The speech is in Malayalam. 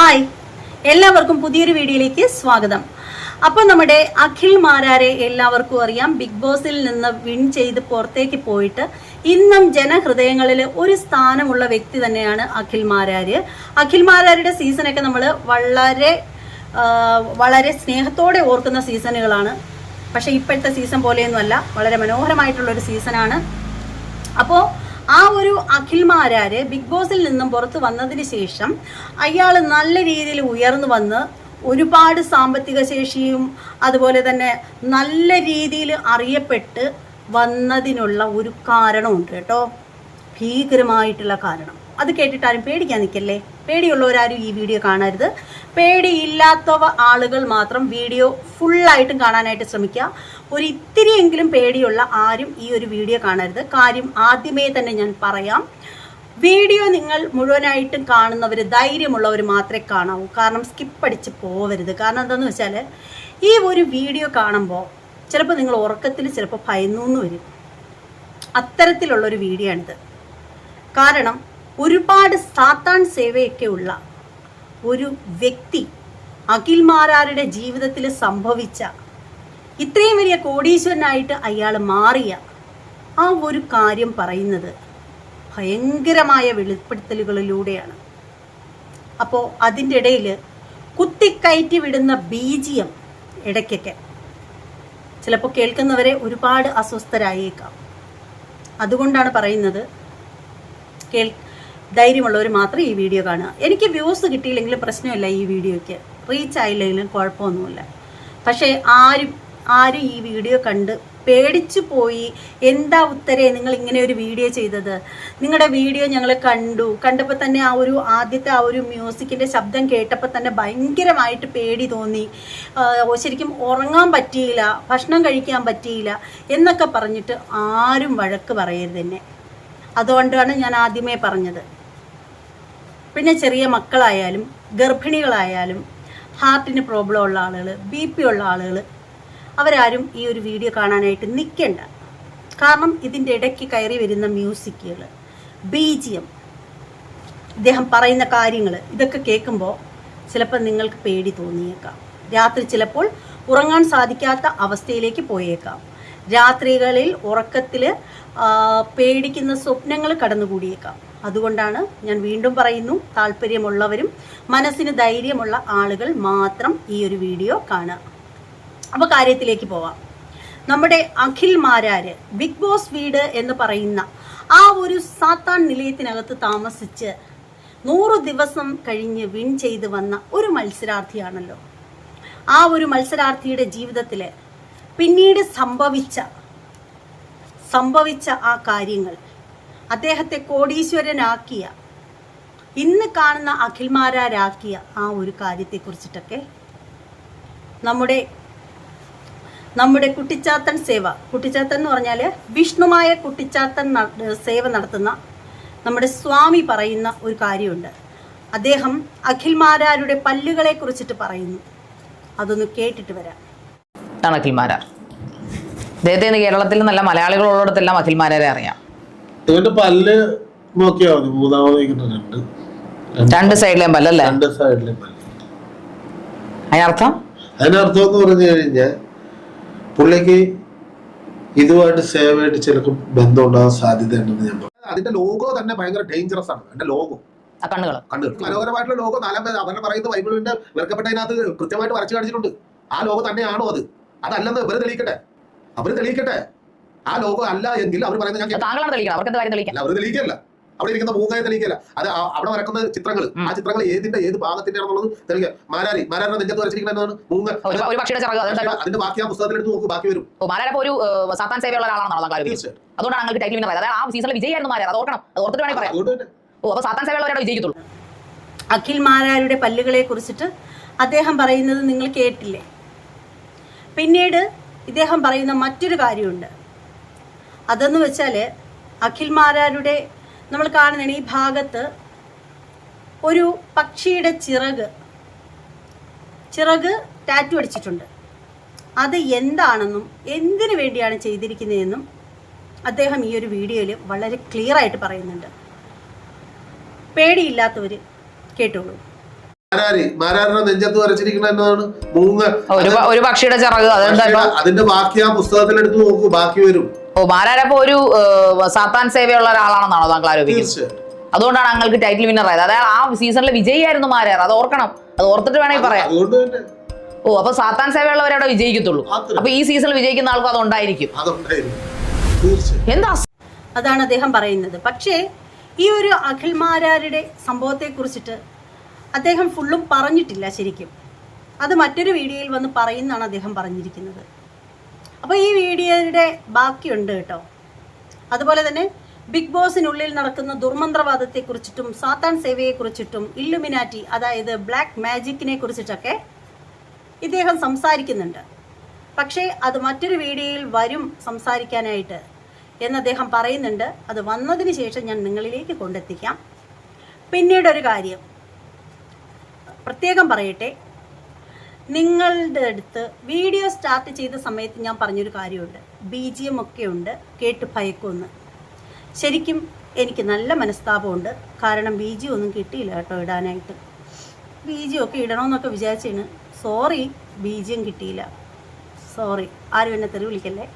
ഹായ്, എല്ലാവർക്കും പുതിയൊരു വീഡിയോയിലേക്ക് സ്വാഗതം. അപ്പോൾ നമ്മുടെ അഖിൽ മാരാരെ എല്ലാവർക്കും അറിയാം. ബിഗ് ബോസിൽ നിന്ന് വിൻ ചെയ്ത് പുറത്തേക്ക് പോയിട്ട് ഇന്നും ജനഹൃദയങ്ങളിൽ ഒരു സ്ഥാനമുള്ള വ്യക്തി തന്നെയാണ് അഖിൽ മാരാര്. അഖിൽ മാരാരുടെ സീസണൊക്കെ നമ്മൾ വളരെ സ്നേഹത്തോടെ ഓർക്കുന്ന സീസണുകളാണ്. പക്ഷേ ഇപ്പോഴത്തെ സീസൺ പോലെയൊന്നുമല്ല, വളരെ മനോഹരമായിട്ടുള്ളൊരു സീസണാണ്. അപ്പോൾ ആ ഒരു അഖിൽ മാരാര് ബിഗ് ബോസിൽ നിന്നും പുറത്ത് വന്നതിന് ശേഷം അയാൾ നല്ല രീതിയിൽ ഉയർന്നു വന്ന് ഒരുപാട് സാമ്പത്തിക ശേഷിയും അതുപോലെ തന്നെ നല്ല രീതിയിൽ അറിയപ്പെട്ട് വന്നതിനുള്ള ഒരു കാരണമുണ്ട് കേട്ടോ. ഭീകരമായിട്ടുള്ള കാരണം. അത് കേട്ടിട്ട് ആരും പേടിക്കാൻ നിൽക്കല്ലേ. പേടിയുള്ളവരാരും ഈ വീഡിയോ കാണരുത്. പേടിയില്ലാത്തവ ആളുകൾ മാത്രം വീഡിയോ ഫുള്ളായിട്ടും കാണാനായിട്ട് ശ്രമിക്കുക. ഒരു ഇത്തിരിയെങ്കിലും പേടിയുള്ള ആരും ഈ ഒരു വീഡിയോ കാണരുത്. കാര്യം ആദ്യമേ തന്നെ ഞാൻ പറയാം, വീഡിയോ നിങ്ങൾ മുഴുവനായിട്ടും കാണുന്നവർ, ധൈര്യമുള്ളവർ മാത്രമേ കാണാവൂ. കാരണം സ്കിപ്പ് അടിച്ച് പോവരുത്. കാരണം എന്താണെന്ന് വെച്ചാൽ ഈ ഒരു വീഡിയോ കാണുമ്പോൾ ചിലപ്പോൾ നിങ്ങൾ ഉറക്കത്തിൽ ചിലപ്പോൾ ഭയന്നു വരും. അത്തരത്തിലുള്ളൊരു വീഡിയോ ആണിത്. കാരണം ഒരുപാട് സാത്താൻ സേവയൊക്കെ ഉള്ള ഒരു വ്യക്തി അഖിൽ മാരാരുടെ ജീവിതത്തിൽ സംഭവിച്ച ഇത്രയും വലിയ കോടീശ്വരനായിട്ട് അയാൾ മാറിയ ആ ഒരു കാര്യം പറയുന്നത് ഭയങ്കരമായ വെളിപ്പെടുത്തലുകളിലൂടെയാണ്. അപ്പോൾ അതിൻ്റെ ഇടയിൽ കുത്തിക്കയറ്റി വിടുന്ന ബീജിയം ഇടയ്ക്കൊക്കെ ചിലപ്പോൾ കേൾക്കുന്നവരെ ഒരുപാട് അസ്വസ്ഥരായേക്കാം. അതുകൊണ്ടാണ് പറയുന്നത്, ധൈര്യമുള്ളവർ മാത്രം ഈ വീഡിയോ കാണുക. എനിക്ക് വ്യൂസ് കിട്ടിയില്ലെങ്കിലും പ്രശ്നമില്ല, ഈ വീഡിയോയ്ക്ക് റീച്ച് ആയില്ലെങ്കിലും കുഴപ്പമൊന്നുമില്ല. പക്ഷേ ആരും ഈ വീഡിയോ കണ്ട് പേടിച്ചു പോയി, എന്താ ഉത്തരേ നിങ്ങൾ ഇങ്ങനെ ഒരു വീഡിയോ ചെയ്തത്, നിങ്ങളുടെ വീഡിയോ ഞങ്ങൾ കണ്ടപ്പോൾ തന്നെ ആദ്യത്തെ ആ ഒരു മ്യൂസിക്കിൻ്റെ ശബ്ദം കേട്ടപ്പോൾ തന്നെ ഭയങ്കരമായിട്ട് പേടി തോന്നി, ശരിക്കും ഉറങ്ങാൻ പറ്റിയില്ല, ഭക്ഷണം കഴിക്കാൻ പറ്റിയില്ല എന്നൊക്കെ പറഞ്ഞിട്ട് ആരും വഴക്ക് പറയരുത് എന്നെ. അതുകൊണ്ടാണ് ഞാൻ ആദ്യമേ പറഞ്ഞത്. പിന്നെ ചെറിയ മക്കളായാലും ഗർഭിണികളായാലും ഹാർട്ടിന് പ്രോബ്ലം ഉള്ള ആളുകൾ, BP ഉള്ള ആളുകൾ, അവരാരും ഈ ഒരു വീഡിയോ കാണാനായിട്ട് നിൽക്കേണ്ട. കാരണം ഇതിൻ്റെ ഇടയ്ക്ക് കയറി വരുന്ന മ്യൂസിക്കുകൾ, BGM, ഇദ്ദേഹം പറയുന്ന കാര്യങ്ങൾ, ഇതൊക്കെ കേൾക്കുമ്പോൾ ചിലപ്പോൾ നിങ്ങൾക്ക് പേടി തോന്നിയേക്കാം. രാത്രി ചിലപ്പോൾ ഉറങ്ങാൻ സാധിക്കാത്ത അവസ്ഥയിലേക്ക് പോയേക്കാം. രാത്രികളിൽ ഉറക്കത്തിൽ പേടിക്കുന്ന സ്വപ്നങ്ങൾ കടന്നുകൂടിയേക്കാം. അതുകൊണ്ടാണ് ഞാൻ വീണ്ടും പറയുന്നു, താല്പര്യമുള്ളവരും മനസ്സിന് ധൈര്യമുള്ള ആളുകൾ മാത്രം ഈ ഒരു വീഡിയോ കാണുക. അപ്പോൾ കാര്യത്തിലേക്ക് പോവാം. നമ്മുടെ അഖിൽ മാരാര് ബിഗ് ബോസ് വീട് എന്ന് പറയുന്ന ആ ഒരു സാത്താൻ നിലയത്തിനകത്ത് താമസിച്ച് 100 ദിവസം കഴിഞ്ഞ് വിൻ ചെയ്ത് വന്ന ഒരു മത്സരാർത്ഥിയാണല്ലോ. ആ ഒരു മത്സരാർത്ഥിയുടെ ജീവിതത്തിൽ പിന്നീട് സംഭവിച്ച ആ കാര്യങ്ങൾ, അദ്ദേഹത്തെ കോടീശ്വരനാക്കിയ, ഇന്ന് കാണുന്ന അഖിൽ മാരാരാക്കിയ ആ ഒരു കാര്യത്തെക്കുറിച്ചിട്ടൊക്കെ നമ്മുടെ കുട്ടിച്ചാത്തൻ എന്ന് പറഞ്ഞാൽ വിഷ്ണുമായ കുട്ടിച്ചാത്തൻ സേവ നടത്തുന്ന നമ്മുടെ സ്വാമി പറയുന്ന ഒരു കാര്യമുണ്ട്. അദ്ദേഹം അഖിൽ മാരാരുടെ പല്ലുകളെ കുറിച്ചിട്ട് പറയുന്നു. അതൊന്ന് കേട്ടിട്ട് വരാം. അഖിൽ മാരാർ അദ്ദേഹത്തെ കേരളത്തിൽ നല്ല മലയാളികളുള്ളിടത്തെല്ലാം അഖിൽ മാരാരെ അറിയാം. പല്ല് നോക്കിയാൽ മതി, രണ്ട് സൈഡിലെയും പല്ലല്ലേ? രണ്ട് സൈഡിലെയും പല്ല്. അതിനർത്ഥം എന്ന് പറഞ്ഞു കഴിഞ്ഞാൽ പുള്ളിക്ക് ഇതുമായിട്ട് സേവയായിട്ട് ചിലപ്പോൾ ബന്ധം ഉണ്ടാകാൻ സാധ്യത ഉണ്ടെന്ന് ഞാൻ പറഞ്ഞു. അതിന്റെ ലോഗോ തന്നെ ഭയങ്കര ഡേഞ്ചറസ് ആണ്. അതിന്റെ ലോഗോ കണ്ണുകൾ മനോഹരമായിട്ടുള്ള ലോഗോ 4 പേര് അവരെ പറയുന്നത് ബൈബിളിന്റെ വെറുക്കപ്പെട്ടതിനകത്ത് കൃത്യമായിട്ട് വരച്ചു കാണിച്ചിട്ടുണ്ട്. ആ ലോഗോ തന്നെയാണോ അതല്ലെന്ന് ഇവര് തെളിയിക്കട്ടെ. ആ ലോഗോ അല്ല എങ്കിൽ അവർ പറയുന്നത് അവർ തെളിയിക്കല്ല. അവിടെ ഇരിക്കുന്ന മൂങ്ങയെ തെളിയിക്കല്ല. അത് അവിടെ വരക്കുന്ന ചിത്രങ്ങൾ, ആ ചിത്രങ്ങൾ ഏത് ഭാഗത്തിന്റെ ആണെന്നുള്ളത് തെളിയിക്കുക. മാരാരുടെ നെഞ്ചത്ത് വരച്ചിരിക്കുന്നതാണ് മൂങ്ങ. അതിന്റെ ബാക്കി ആ പുസ്തകത്തിൽ എടുത്ത് നോക്കും, ബാക്കി വരും. അഖിൽ മാരാരുടെ പല്ലുകളെ കുറിച്ചിട്ട് അദ്ദേഹം പറയുന്നത് നിങ്ങൾ കേട്ടില്ലേ? പിന്നീട് ഇദ്ദേഹം പറയുന്ന മറ്റൊരു കാര്യമുണ്ട്. അതെന്ന് വെച്ചാൽ അഖിൽ മാരാരുടെ നമ്മൾ കാണുന്ന ഈ ഭാഗത്ത് ഒരു പക്ഷിയുടെ ചിറക് ടാറ്റു അടിച്ചിട്ടുണ്ട്. അത് എന്താണെന്നും എന്തിനു വേണ്ടിയാണ് ചെയ്തിരിക്കുന്നതെന്നും അദ്ദേഹം ഈ ഒരു വീഡിയോയിൽ വളരെ ക്ലിയർ ആയിട്ട് പറയുന്നുണ്ട്. പേടിയില്ലാത്തവർ കേട്ടോളൂ. മാരാരുടെ നെഞ്ചത്ത് വരച്ചിരിക്കുന്ന എന്നതാണ് മൂങ്ങ, ഒരു പക്ഷിയുടെ ചിറക്. അതിന്റെ ബാക്കി ആ പുസ്തകത്തിലെടുത്ത് നോക്കൂ, ബാക്കി വരും. മാരാരപ്പോ ഒരു സാത്താൻ സേവയുള്ള ഒരാളാണെന്നാണോ താങ്കൾ ആരോപിക്കുന്നത്? അതുകൊണ്ടാണ് ഞങ്ങൾക്ക് ടൈറ്റിൽ വിന്നർ ആയത്. അതായത് ആ സീസണിലെ വിജയിയായിരുന്നു മാരാർ, അത് ഓർക്കണം. അത് ഓർത്തിട്ട് വേണമെങ്കിൽ പറയാം. അപ്പൊ സാത്താൻ സേവയുള്ളവരവിടെ വിജയിക്കത്തുള്ളൂ. അപ്പൊ ഈ സീസണിൽ വിജയിക്കുന്ന ആൾക്കും അതുണ്ടായിരിക്കും. എന്താ അതാണ് അദ്ദേഹം പറയുന്നത്. പക്ഷേ ഈ ഒരു അഖിൽ മാരാരുടെ സംഭവത്തെ കുറിച്ചിട്ട് അദ്ദേഹം ഫുള്ളും പറഞ്ഞിട്ടില്ല ശരിക്കും. അത് മറ്റൊരു വീഡിയോയിൽ വന്ന് പറയുന്നതാണ് അദ്ദേഹം പറഞ്ഞിരിക്കുന്നത്. അപ്പോൾ ഈ വീഡിയോയുടെ ബാക്കിയുണ്ട് കേട്ടോ. അതുപോലെ തന്നെ ബിഗ് ബോസിനുള്ളിൽ നടക്കുന്ന ദുർമന്ത്രവാദത്തെക്കുറിച്ചിട്ടും സാത്താൻ സേവയെക്കുറിച്ചിട്ടും ഇല്ലുമിനാറ്റി അതായത് ബ്ലാക്ക് മാജിക്കിനെ കുറിച്ചിട്ടൊക്കെ ഇദ്ദേഹം സംസാരിക്കുന്നുണ്ട്. പക്ഷേ അത് മറ്റൊരു വീഡിയോയിൽ വരും സംസാരിക്കാനായിട്ട് എന്ന് അദ്ദേഹം പറയുന്നുണ്ട്. അത് വന്നതിന് ശേഷം ഞാൻ നിങ്ങളിലേക്ക് കൊണ്ടെത്തിക്കാം. പിന്നീടൊരു കാര്യം പ്രത്യേകം പറയട്ടെ, നിങ്ങളുടെ അടുത്ത് വീഡിയോ സ്റ്റാർട്ട് ചെയ്ത സമയത്ത് ഞാൻ പറഞ്ഞൊരു കാര്യമുണ്ട്, BGM ഒക്കെ ഉണ്ട്, കേട്ട് ഭയക്കുമെന്ന്. ശരിക്കും എനിക്ക് നല്ല മനസ്താപമുണ്ട്. കാരണം BGM ഒന്നും കിട്ടിയില്ല കേട്ടോ ഇടാനായിട്ട്. BGM ഒക്കെ ഇടണമെന്നൊക്കെ വിചാരിച്ചാണ്. സോറി, BGM കിട്ടിയില്ല. സോറി, ആരും എന്നെ തെറി വിളിക്കല്ലേ.